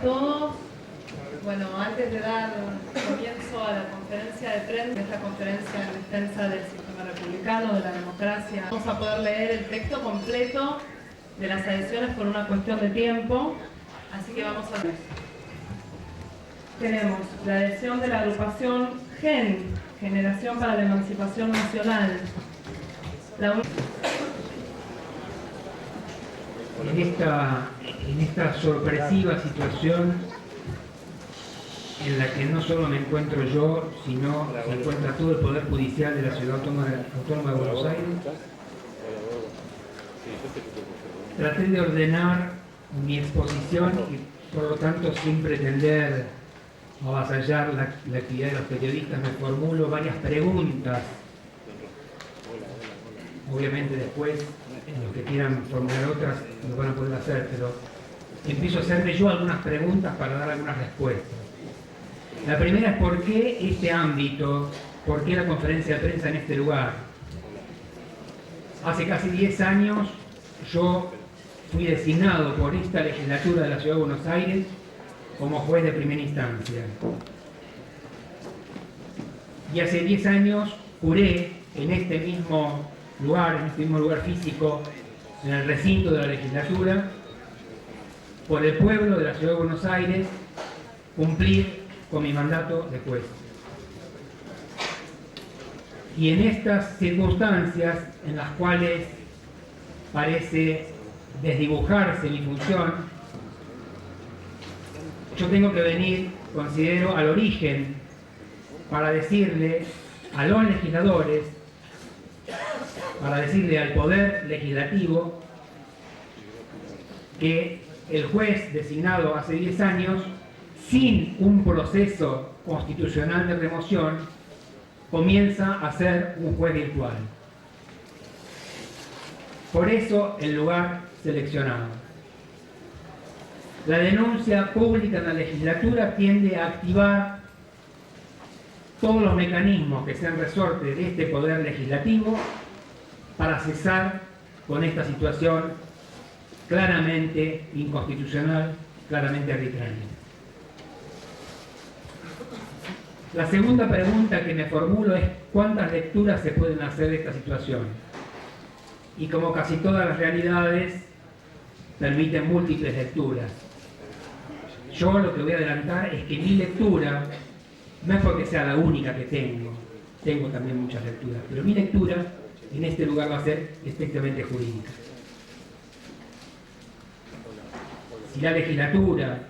todos. Bueno, antes de dar comienzo a la conferencia de prensa, esta conferencia en defensa del sistema republicano, de la democracia, vamos a poder leer el texto completo de las adhesiones por una cuestión de tiempo, así que vamos a ver. Tenemos la adhesión de la agrupación GEN, Generación para la Emancipación Nacional. En esta sorpresiva situación en la que no solo me encuentro yo, sino se encuentra todo el Poder Judicial de la Ciudad Autónoma de Buenos Aires, traté de ordenar mi exposición y por lo tanto sin pretender avasallar la actividad de los periodistas me formulo varias preguntas. Obviamente después los que quieran formular otras lo van a poder hacer, pero empiezo a hacerme yo algunas preguntas para dar algunas respuestas. La primera es ¿por qué este ámbito? ¿Por qué la conferencia de prensa en este lugar? Hace casi 10 años yo fui designado por esta legislatura de la Ciudad de Buenos Aires como juez de primera instancia. Y hace 10 años juré en este mismo lugar físico, en el recinto de la legislatura, por el pueblo de la Ciudad de Buenos Aires, cumplir con mi mandato de juez. Y en estas circunstancias en las cuales parece desdibujarse mi función, yo tengo que venir, considero, al origen para decirle a los legisladores, para decirle al Poder Legislativo que el juez designado hace 10 años, sin un proceso constitucional de remoción, comienza a ser un juez virtual. Por eso el lugar seleccionado. La denuncia pública en la legislatura tiende a activar todos los mecanismos que sean resorte de este Poder Legislativo para cesar con esta situación claramente inconstitucional, claramente arbitraria. La segunda pregunta que me formulo es ¿cuántas lecturas se pueden hacer de esta situación? Y como casi todas las realidades, permiten múltiples lecturas. Yo lo que voy a adelantar es que mi lectura, no es porque sea la única que tengo también muchas lecturas, pero mi lectura en este lugar va a ser estrictamente jurídica. Si la legislatura,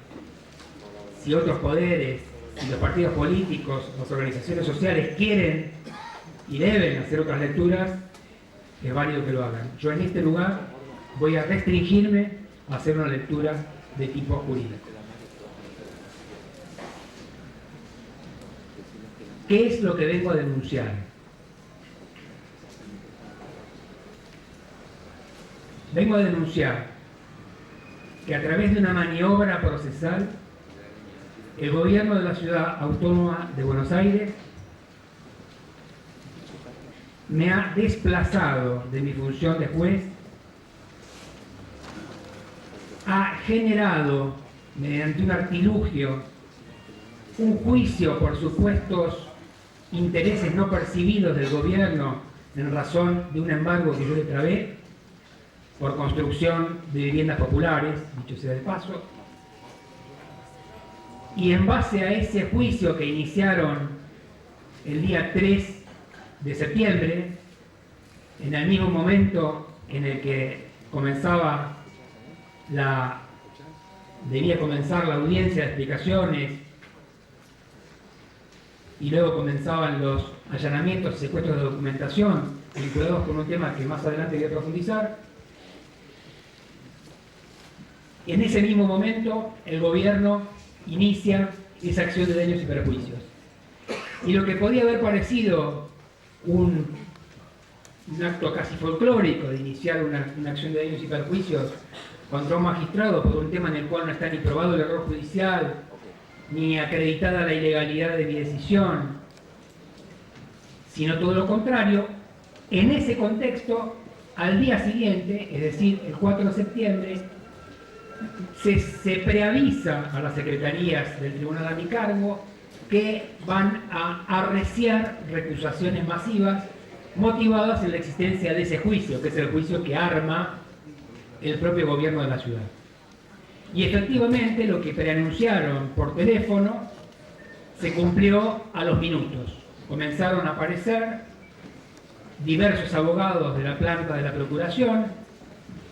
si otros poderes, si los partidos políticos, las organizaciones sociales quieren y deben hacer otras lecturas, es válido que lo hagan. Yo en este lugar voy a restringirme a hacer una lectura de tipo jurídico. ¿Qué es lo que vengo a denunciar? Vengo a denunciar que a través de una maniobra procesal, el gobierno de la Ciudad Autónoma de Buenos Aires me ha desplazado de mi función de juez, ha generado, mediante un artilugio, un juicio por supuestos intereses no percibidos del gobierno en razón de un embargo que yo le trabé por construcción de viviendas populares, dicho sea de paso, y en base a ese juicio que iniciaron el día 3 de septiembre, en el mismo momento en el que debía comenzar la audiencia de explicaciones y luego comenzaban los allanamientos y secuestros de documentación vinculados con un tema que más adelante voy a profundizar. En ese mismo momento el gobierno inicia esa acción de daños y perjuicios. Y lo que podía haber parecido un acto casi folclórico de iniciar una acción de daños y perjuicios contra un magistrado por un tema en el cual no está ni probado el error judicial, ni acreditada la ilegalidad de mi decisión, sino todo lo contrario, en ese contexto, al día siguiente, es decir, el 4 de septiembre, se preavisa a las secretarías del tribunal a mi cargo que van a arreciar recusaciones masivas motivadas en la existencia de ese juicio, que es el juicio que arma el propio gobierno de la ciudad. Y efectivamente lo que preanunciaron por teléfono se cumplió a los minutos. Comenzaron a aparecer diversos abogados de la planta de la Procuración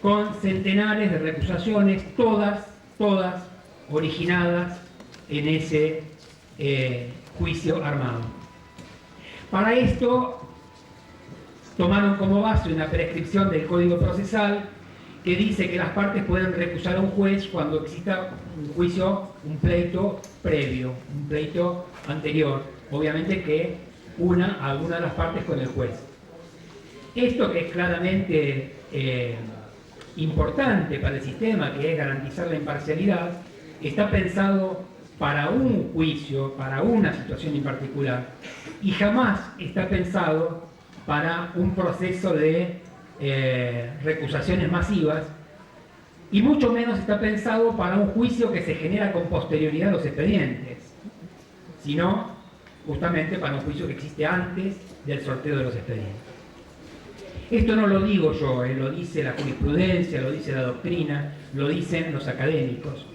con centenares de recusaciones, todas originadas en ese juicio armado. Para esto tomaron como base una prescripción del Código Procesal que dice que las partes pueden recusar a un juez cuando exista un juicio, un pleito previo, un pleito anterior, obviamente que una a alguna de las partes con el juez. Esto, que es claramente importante para el sistema, que es garantizar la imparcialidad, está pensado para un juicio, para una situación en particular, y jamás está pensado para un proceso de recusaciones masivas, y mucho menos está pensado para un juicio que se genera con posterioridad a los expedientes, sino justamente para un juicio que existe antes del sorteo de los expedientes. Esto no lo digo yo, lo dice la jurisprudencia, lo dice la doctrina, lo dicen los académicos,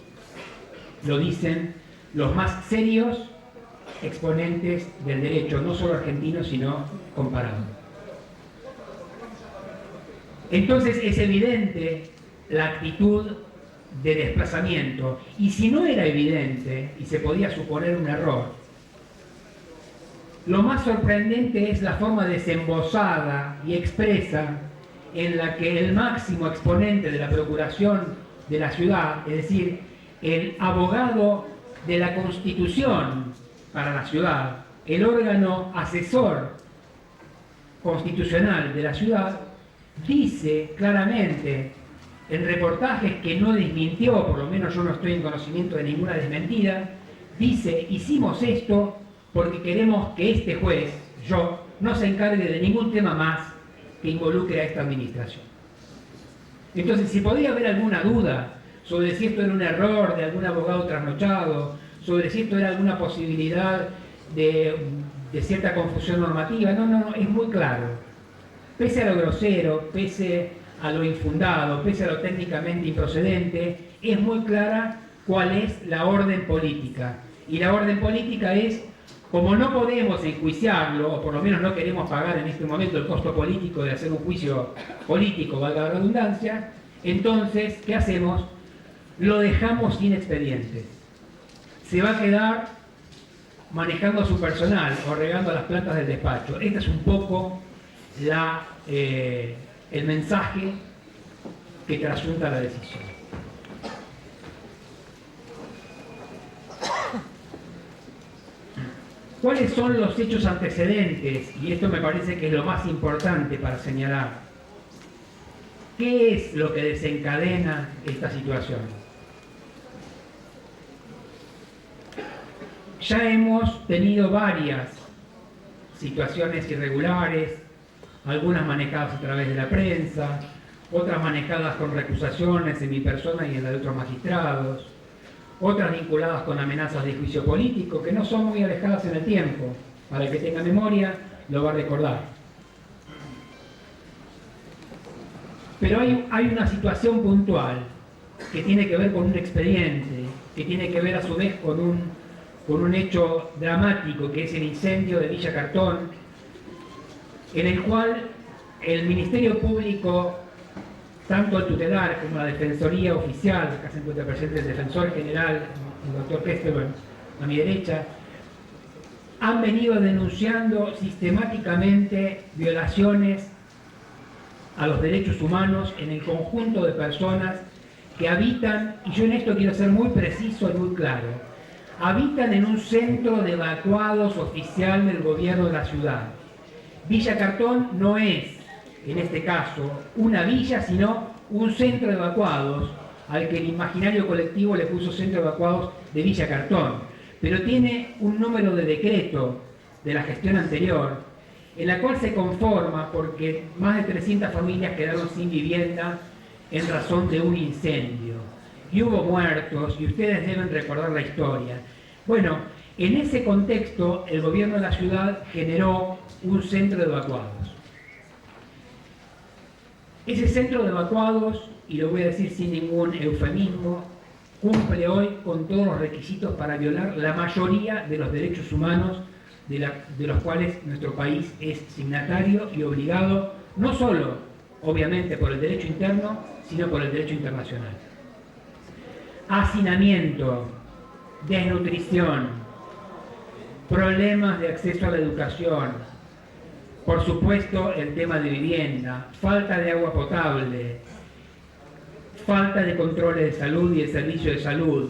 lo dicen los más serios exponentes del derecho, no solo argentino, sino comparado. Entonces es evidente la actitud de desplazamiento, y si no era evidente y se podía suponer un error, lo más sorprendente es la forma desembosada y expresa en la que el máximo exponente de la Procuración de la ciudad, es decir, el abogado de la Constitución para la ciudad, el órgano asesor constitucional de la ciudad, dice claramente en reportajes que no desmintió, por lo menos yo no estoy en conocimiento de ninguna desmentida, dice: hicimos esto porque queremos que este juez, yo, no se encargue de ningún tema más que involucre a esta administración. Entonces, si podía haber alguna duda sobre si esto era un error de algún abogado trasnochado, sobre si esto era alguna posibilidad de cierta confusión normativa, no, es muy claro. Pese a lo grosero, pese a lo infundado, pese a lo técnicamente improcedente, es muy clara cuál es la orden política. Y la orden política es: como no podemos enjuiciarlo, o por lo menos no queremos pagar en este momento el costo político de hacer un juicio político, valga la redundancia, entonces, ¿qué hacemos? Lo dejamos sin expedientes. Se va a quedar manejando a su personal o regando a las plantas del despacho. Este es un poco el mensaje que trasunta la decisión. ¿Cuáles son los hechos antecedentes? Y esto me parece que es lo más importante para señalar. ¿Qué es lo que desencadena esta situación? Ya hemos tenido varias situaciones irregulares, algunas manejadas a través de la prensa, otras manejadas con recusaciones en mi persona y en la de otros magistrados, otras vinculadas con amenazas de juicio político, que no son muy alejadas en el tiempo. Para el que tenga memoria, lo va a recordar. Pero hay una situación puntual que tiene que ver con un expediente, que tiene que ver a su vez con un hecho dramático, que es el incendio de Villa Cartón, en el cual el Ministerio Público, tanto el tutelar como la Defensoría Oficial, acá se encuentra presente el Defensor General, el doctor Kesterman, a mi derecha, han venido denunciando sistemáticamente violaciones a los derechos humanos en el conjunto de personas que habitan, y yo en esto quiero ser muy preciso y muy claro, habitan en un centro de evacuados oficial del gobierno de la ciudad. Villa Cartón no es, en este caso, una villa, sino un centro de evacuados, al que el imaginario colectivo le puso centro de evacuados de Villa Cartón, pero tiene un número de decreto de la gestión anterior, en la cual se conforma porque más de 300 familias quedaron sin vivienda en razón de un incendio. y hubo muertos, y ustedes deben recordar la historia. Bueno, en ese contexto, el gobierno de la ciudad generó un centro de evacuados. Ese centro de evacuados, y lo voy a decir sin ningún eufemismo, cumple hoy con todos los requisitos para violar la mayoría de los derechos humanos de los cuales nuestro país es signatario y obligado, no solo, obviamente, por el derecho interno, sino por el derecho internacional. Hacinamiento, desnutrición, problemas de acceso a la educación, por supuesto el tema de vivienda, falta de agua potable, falta de controles de salud y de servicio de salud,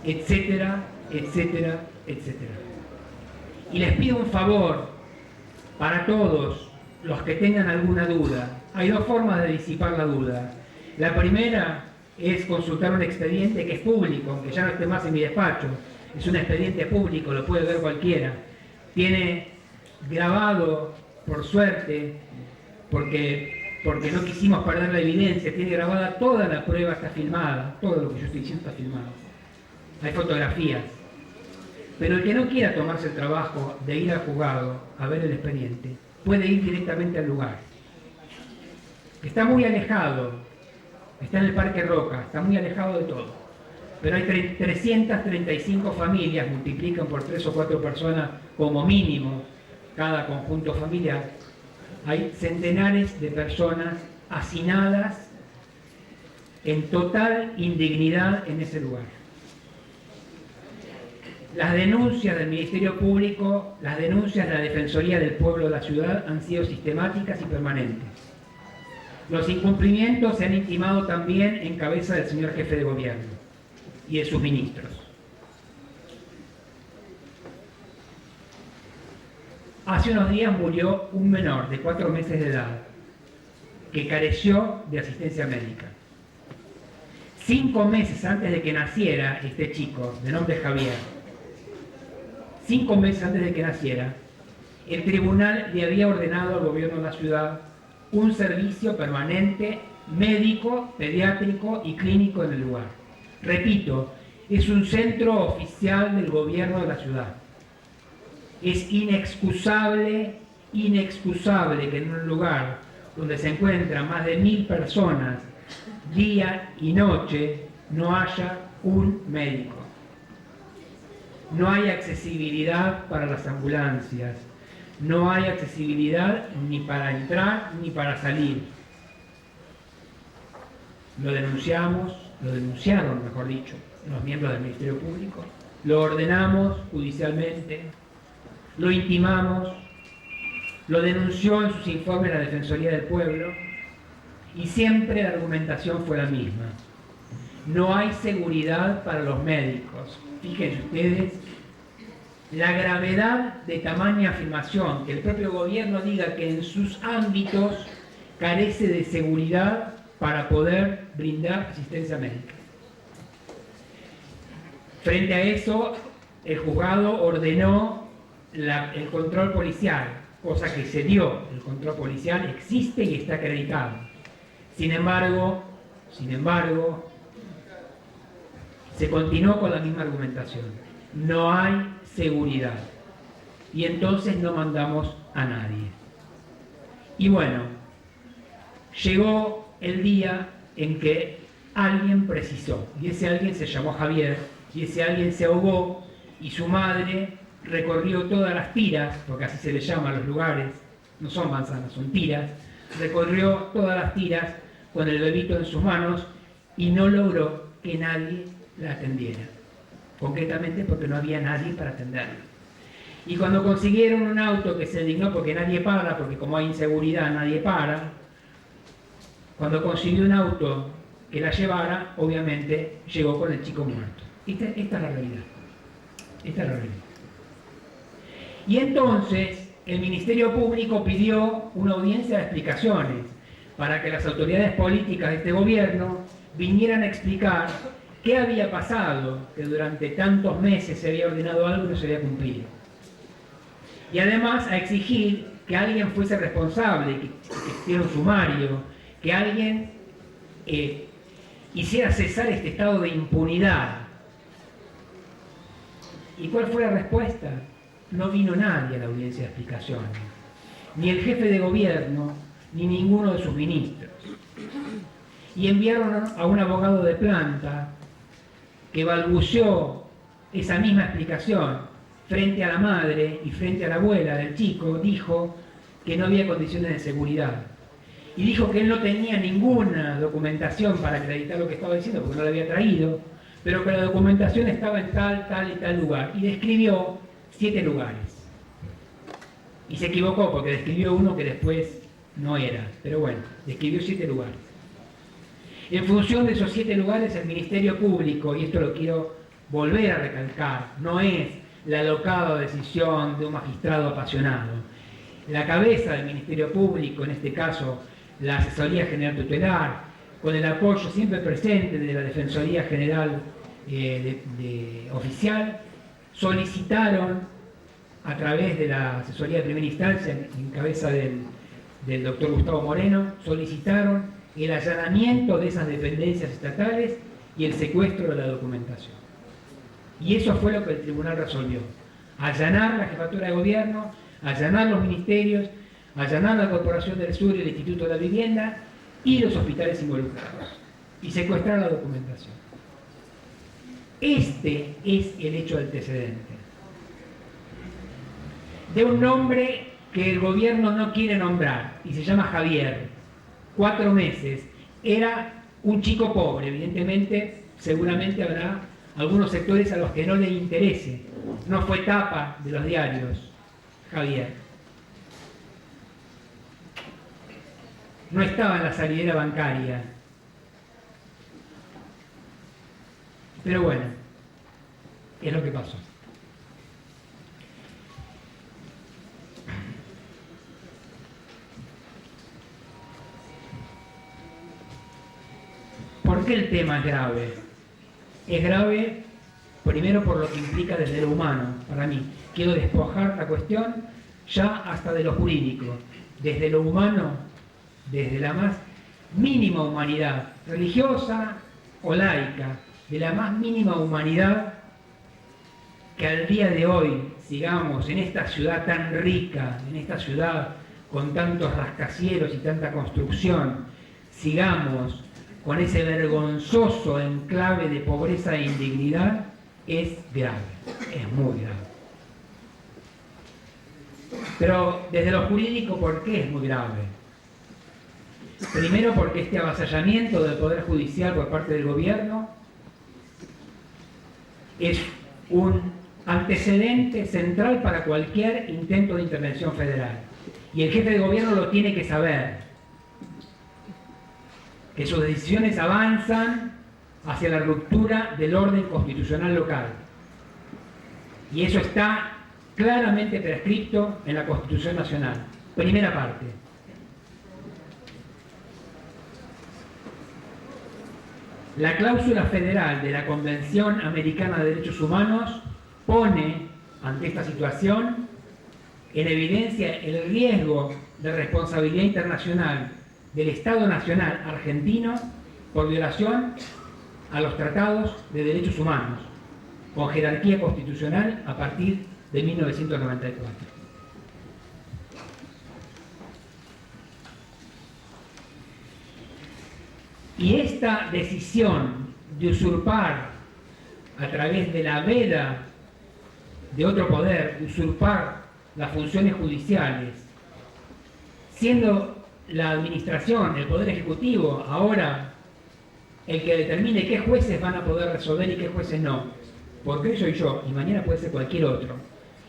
etcétera, etcétera, etcétera. Y les pido un favor para todos los que tengan alguna duda. Hay dos formas de disipar la duda. La primera es consultar un expediente que es público, aunque ya no esté más en mi despacho. Es un expediente público, lo puede ver cualquiera. Tiene grabado, por suerte, porque no quisimos perder la evidencia, tiene grabada toda la prueba, está filmada, todo lo que yo estoy diciendo está filmado. Hay fotografías. Pero el que no quiera tomarse el trabajo de ir al juzgado a ver el expediente, puede ir directamente al lugar. Está muy alejado, está en el Parque Roca, está muy alejado de todo. Pero hay 335 familias, multiplican por 3 o 4 personas como mínimo cada conjunto familiar. Hay centenares de personas hacinadas en total indignidad en ese lugar. Las denuncias del Ministerio Público, las denuncias de la Defensoría del Pueblo de la ciudad han sido sistemáticas y permanentes. Los incumplimientos se han intimado también en cabeza del señor jefe de gobierno y de sus ministros. Hace unos días murió un menor de 4 meses de edad que careció de asistencia médica. 5 meses antes de que naciera este chico, de nombre Javier, 5 meses antes de que naciera, el tribunal le había ordenado al gobierno de la ciudad un servicio permanente médico, pediátrico y clínico en el lugar. Repito, es un centro oficial del gobierno de la ciudad. Es inexcusable que en un lugar donde se encuentran más de 1000 personas día y noche no haya un médico. No hay accesibilidad para las ambulancias, no hay accesibilidad ni para entrar ni para salir. Lo denunciamos, lo denunciaron, mejor dicho, los miembros del Ministerio Público, lo ordenamos judicialmente, lo intimamos, lo denunció en sus informes la Defensoría del Pueblo y siempre la argumentación fue la misma. No hay seguridad para los médicos. Fíjense ustedes la gravedad de tamaña afirmación, que el propio gobierno diga que en sus ámbitos carece de seguridad para poder brindar asistencia médica. Frente a eso, el juzgado ordenó el control policial, cosa que se dio. El control policial existe y está acreditado. Sin embargo, se continuó con la misma argumentación. No hay seguridad. Y entonces no mandamos a nadie. Y bueno, llegó el día en que alguien precisó. Y ese alguien se llamó Javier. Y ese alguien se ahogó. Y su madre recorrió todas las tiras, porque así se le llama a los lugares, no son manzanas, son tiras, recorrió todas las tiras con el bebito en sus manos y no logró que nadie la atendiera, concretamente porque no había nadie para atenderla. Y cuando consiguieron un auto que se dignó, porque nadie para, porque como hay inseguridad nadie para, cuando consiguió un auto que la llevara, obviamente llegó con el chico muerto. Esta es la realidad. Esta es la realidad. Y entonces el Ministerio Público pidió una audiencia de explicaciones para que las autoridades políticas de este gobierno vinieran a explicar qué había pasado, que durante tantos meses se había ordenado algo y no se había cumplido. Y además a exigir que alguien fuese responsable, que hiciera un sumario, que alguien hiciera cesar este estado de impunidad. ¿Y cuál fue la respuesta? No vino nadie a la audiencia de explicación, ni el jefe de gobierno, ni ninguno de sus ministros. Y enviaron a un abogado de planta que balbuceó esa misma explicación frente a la madre y frente a la abuela del chico. Dijo que no había condiciones de seguridad. Y dijo que él no tenía ninguna documentación para acreditar lo que estaba diciendo, porque no la había traído, pero que la documentación estaba en tal, tal y tal lugar. Y describió 7 lugares. Y se equivocó, porque describió uno que después no era. Pero bueno, describió 7 lugares. En función de esos 7 lugares, el Ministerio Público, y esto lo quiero volver a recalcar, no es la alocada decisión de un magistrado apasionado. La cabeza del Ministerio Público, en este caso la Asesoría General Tutelar, con el apoyo siempre presente de la Defensoría General oficial, solicitaron a través de la Asesoría de Primera Instancia, en cabeza del doctor Gustavo Moreno, solicitaron el allanamiento de esas dependencias estatales y el secuestro de la documentación. Y eso fue lo que el tribunal resolvió: allanar la Jefatura de Gobierno, allanar los ministerios, allanar la Corporación del Sur y el Instituto de la Vivienda y los hospitales involucrados, y secuestrar la documentación. Este es el hecho antecedente de un nombre que el gobierno no quiere nombrar, y se llama Javier. 4 meses. Era un chico pobre, evidentemente, seguramente habrá algunos sectores a los que no le interese. No fue tapa de los diarios, Javier. No estaba en la salidera bancaria. Pero bueno, es lo que pasó. ¿Por qué el tema es grave? Es grave, primero, por lo que implica desde lo humano, para mí. Quiero despojar la cuestión ya hasta de lo jurídico. Desde lo humano, desde la más mínima humanidad, religiosa o laica, de la más mínima humanidad, que al día de hoy sigamos en esta ciudad tan rica, en esta ciudad con tantos rascacielos y tanta construcción, sigamos con ese vergonzoso enclave de pobreza e indignidad, es grave, es muy grave. Pero desde lo jurídico, ¿por qué es muy grave? Primero, porque este avasallamiento del Poder Judicial por parte del gobierno es un antecedente central para cualquier intento de intervención federal. Y el jefe de gobierno lo tiene que saber, que sus decisiones avanzan hacia la ruptura del orden constitucional local. Y eso está claramente prescripto en la Constitución Nacional. Primera parte. La cláusula federal de la Convención Americana de Derechos Humanos pone, ante esta situación, en evidencia el riesgo de responsabilidad internacional del Estado Nacional argentino por violación a los tratados de derechos humanos, con jerarquía constitucional a partir de 1994. Y esta decisión de usurpar a través de la veda de otro poder, usurpar las funciones judiciales, siendo la administración, el Poder Ejecutivo, ahora el que determine qué jueces van a poder resolver y qué jueces no. Porque hoy soy yo y mañana puede ser cualquier otro.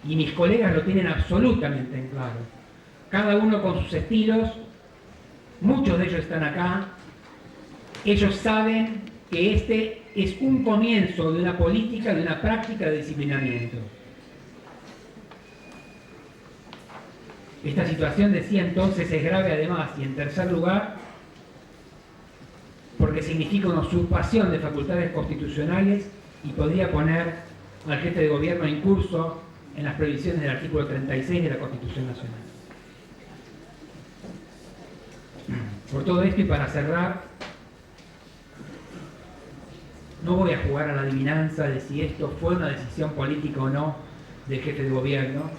Y mis colegas lo tienen absolutamente en claro. Cada uno con sus estilos, muchos de ellos están acá. Ellos saben que este es un comienzo de una política, de una práctica de disciplinamiento. Esta situación, decía entonces, es grave además, y en tercer lugar, porque significa una usurpación de facultades constitucionales y podría poner al jefe de gobierno en curso en las previsiones del artículo 36 de la Constitución Nacional. Por todo esto y para cerrar, no voy a jugar a la adivinanza de si esto fue una decisión política o no del jefe de gobierno,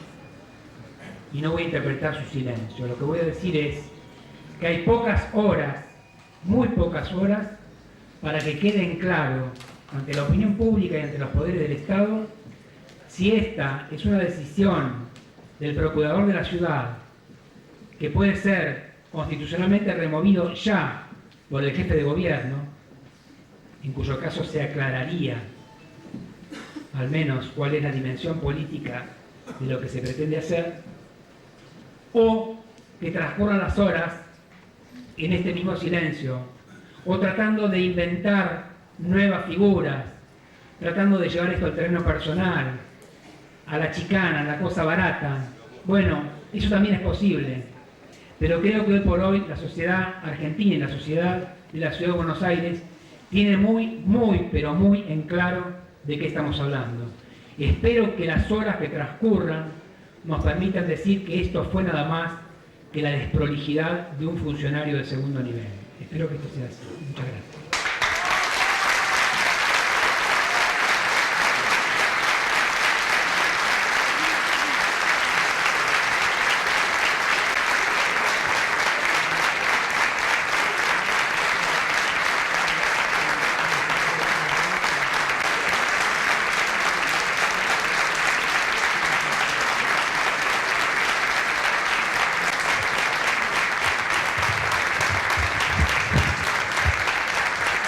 y no voy a interpretar su silencio. Lo que voy a decir es que hay pocas horas, muy pocas horas, para que quede en claro ante la opinión pública y ante los poderes del Estado si esta es una decisión del procurador de la ciudad que puede ser constitucionalmente removido ya por el jefe de gobierno, en cuyo caso se aclararía al menos cuál es la dimensión política de lo que se pretende hacer, o que transcurran las horas en este mismo silencio, o tratando de inventar nuevas figuras, tratando de llevar esto al terreno personal, a la chicana, a la cosa barata. Bueno, eso también es posible, pero creo que hoy por hoy la sociedad argentina y la sociedad de la Ciudad de Buenos Aires tiene pero muy en claro de qué estamos hablando. Espero que las horas que transcurran nos permitan decir que esto fue nada más que la desprolijidad de un funcionario de segundo nivel. Espero que esto sea así. Muchas gracias.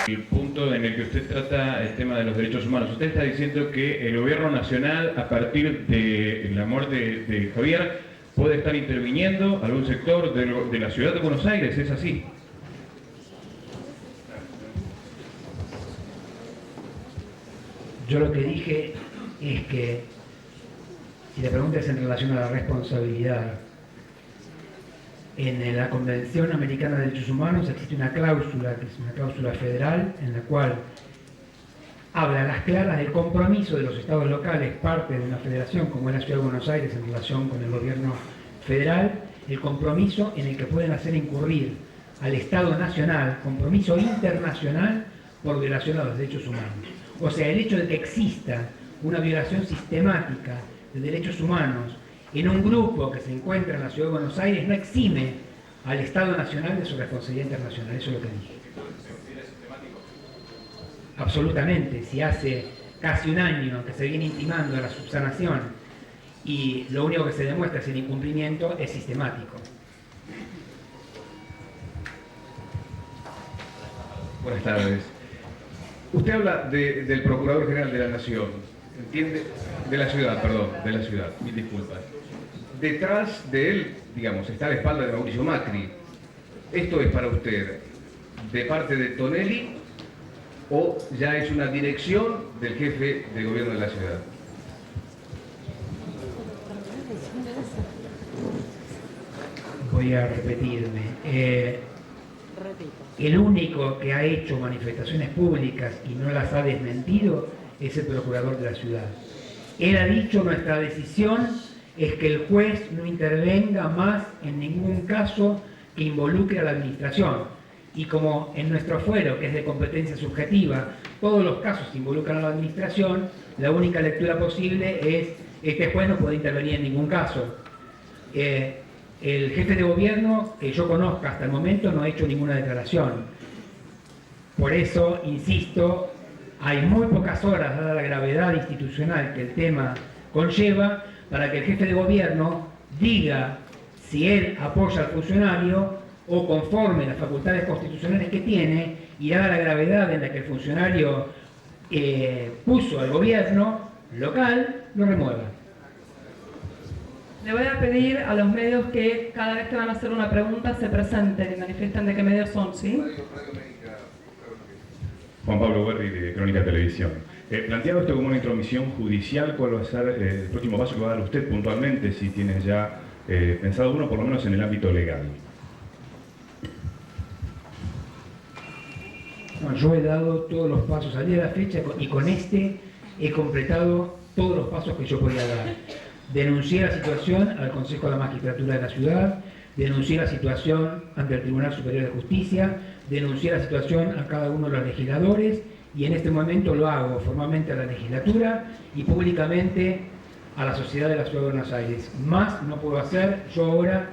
El punto en el que usted trata el tema de los derechos humanos. Usted está diciendo que el gobierno nacional, a partir de la muerte de Javier, puede estar interviniendo algún sector de la ciudad de Buenos Aires, ¿es así? Yo lo que dije es que, si la pregunta es en relación a la responsabilidad, en la Convención Americana de Derechos Humanos existe una cláusula, que es una cláusula federal, en la cual habla a las claras del compromiso de los estados locales, parte de una federación como es la Ciudad de Buenos Aires en relación con el gobierno federal, el compromiso en el que pueden hacer incurrir al Estado nacional, compromiso internacional por violación a los derechos humanos. O sea, el hecho de que exista una violación sistemática de derechos humanos en un grupo que se encuentra en la Ciudad de Buenos Aires no exime al Estado Nacional de su responsabilidad internacional. Eso es lo que dije. Absolutamente. Si hace casi un año que se viene intimando a la subsanación y lo único que se demuestra es el incumplimiento, es sistemático. Buenas tardes. Usted habla del Procurador General de la Nación, ¿entiende? De la ciudad, perdón, de la ciudad, mil disculpas. Detrás de él, digamos, está la espalda de Mauricio Macri. ¿Esto es para usted de parte de Tonelli o ya es una dirección del jefe de gobierno de la ciudad? Voy a repetirme. El único que ha hecho manifestaciones públicas y no las ha desmentido es el procurador de la ciudad. Él ha dicho: nuestra decisión es que el juez no intervenga más en ningún caso que involucre a la administración. Y como en nuestro fuero, que es de competencia subjetiva, todos los casos involucran a la administración, la única lectura posible es: este juez no puede intervenir en ningún caso. El jefe de gobierno, que yo conozca hasta el momento, no ha hecho ninguna declaración. Por eso, insisto, hay muy pocas horas, dada la gravedad institucional que el tema conlleva, para que el jefe de gobierno diga si él apoya al funcionario o, conforme las facultades constitucionales que tiene, y dada la gravedad en la que el funcionario puso al gobierno local, lo remueva. Le voy a pedir a los medios que cada vez que van a hacer una pregunta se presenten y manifiesten de qué medios son, ¿sí? Juan Pablo Berri, de Crónica Televisión. Planteado esto como una intromisión judicial, ¿cuál va a ser el próximo paso que va a dar usted puntualmente, si tiene ya pensado uno, por lo menos en el ámbito legal? Bueno, yo he dado todos los pasos al día de la fecha y con este he completado todos los pasos que yo podía dar. Denuncié la situación al Consejo de la Magistratura de la Ciudad, denuncié la situación ante el Tribunal Superior de Justicia, denuncié la situación a cada uno de los legisladores y en este momento lo hago formalmente a la legislatura y públicamente a la sociedad de la Ciudad de Buenos Aires. Más no puedo hacer, yo ahora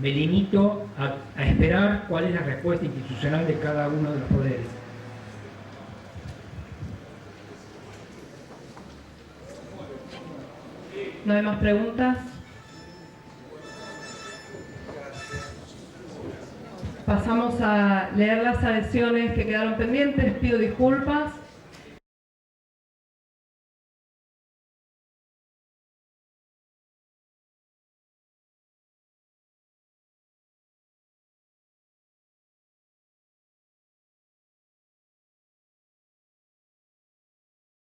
me limito a esperar cuál es la respuesta institucional de cada uno de los poderes. ¿No hay más preguntas? Pasamos a leer las adhesiones que quedaron pendientes. Pido disculpas.